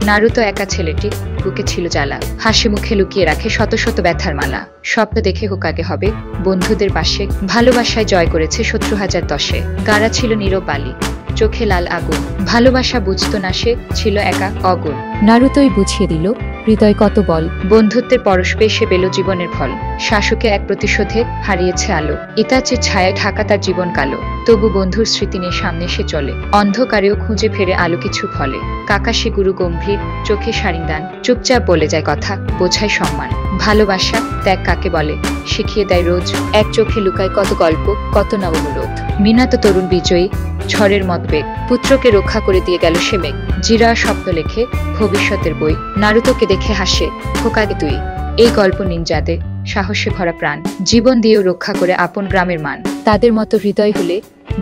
Naruto একা ছেলেটি, বুকে ছিল জ্বালা, হাসি মুখে লুকিয়ে রাখে শত শত ব্যথার মালা। স্বপ্ন দেখে হোকাগে হবে বন্ধুদের পাশে, ভালোবাসায় জয় করেছে শত্রু হাজার দশে। গাড়া ছিল নীরব বালি, চোখে লাল আগুন, ভালোবাসা বুঝতো না, সে ছিল একা অগুণ। নারুতোই বুঝিয়ে দিল হৃদয় কত বল। বন্ধুত্বের পরশ পেয়ে সে পেল জীবনের ফল। শাসকে এক প্রতিশোধে হারিয়েছে আলো, ইতাচের ছায়ায় ঢাকা তার জীবন কালো। তবু বন্ধুর স্মৃতি নিয়ে সামনে সে চলে, অন্ধকারেও খুঁজে ফেরে আলো কিছু ফলে। কাকাশি গুরু গম্ভীর, চোখে সারিন্দান, চুপচাপ বলে যায় কথা, বোঝায় সম্মান। ভালোবাসা ত্যাগ কাকে বলে শিখিয়ে দেয় রোজ, এক চোখে লুকায় কত গল্প, কত না অনুরোধ। মিনাত তরুণ বিজয়ী, ঝড়ের মত বেগ, পুত্রকে রক্ষা করে দিয়ে গেল সে মেঘ। জিরা স্বপ্ন লেখে ভবিষ্যতের বই, নারুতোকে দেখে হাসে হোকাগে তুই। এই গল্প নিনজাদের সাহসে ভরা প্রাণ, জীবন দিয়েও রক্ষা করে আপন গ্রামের মান। তাদের মতো হৃদয় হলে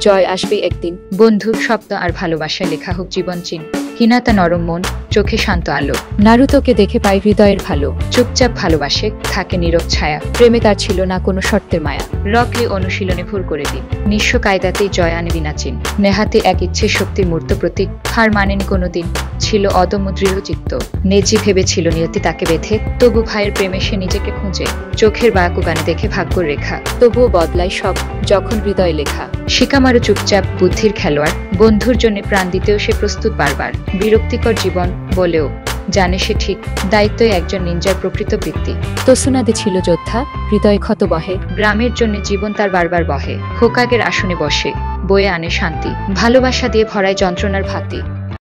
জয় আসবে একদিন। বন্ধু, স্বপ্ন আর ভালোবাসায় লেখা হোক জীবন চিন। হিনাতা নরম মন, চোখে শান্ত আলো, নারুতোকে দেখে পাই হৃদয়ের ভালো। চুপচাপ ভালোবাসে, থাকে নীরব ছায়া। প্রেমে তার ছিল না কোনো শর্তের মায়া। রকলি অনুশীলনে ভুল করে দিন, নিঃস্ব কায়দাতেই জয় আনে বিনাচিন। নেহাতে এক ইচ্ছে শক্তির মূর্ত প্রতীক, হার মানেনি কোনোদিন, ছিল অদম্য দৃঢ় চিত্ত। নেজি ভেবেছিল নিয়তি তাকে বেঁধে, তবু ভাইয়ের প্রেমে সে নিজেকে খুঁজে। চোখের বাঁকু গানে দেখে ভাগ্যর রেখা, তবুও বদলায় সব যখন হৃদয় লেখা। শিকামারও চুপচাপ বুদ্ধির খেলোয়াড়, বন্ধুর জন্য প্রাণ দিতেও সে প্রস্তুত বারবার। বিরক্তিকর জীবন বলেও জানে সে ঠিক, দায়িত্বই একজন নিনজার প্রকৃত বৃত্তি। তোসুনাদে ছিল যোদ্ধা, হৃদয় ক্ষত বহে। গ্রামের জন্য জীবন তার বারবার বহে, হোকাগের আসনে বসে, বয়ে আনে শান্তি। ভালোবাসা দিয়ে ভরায় যন্ত্রণার ভাতি।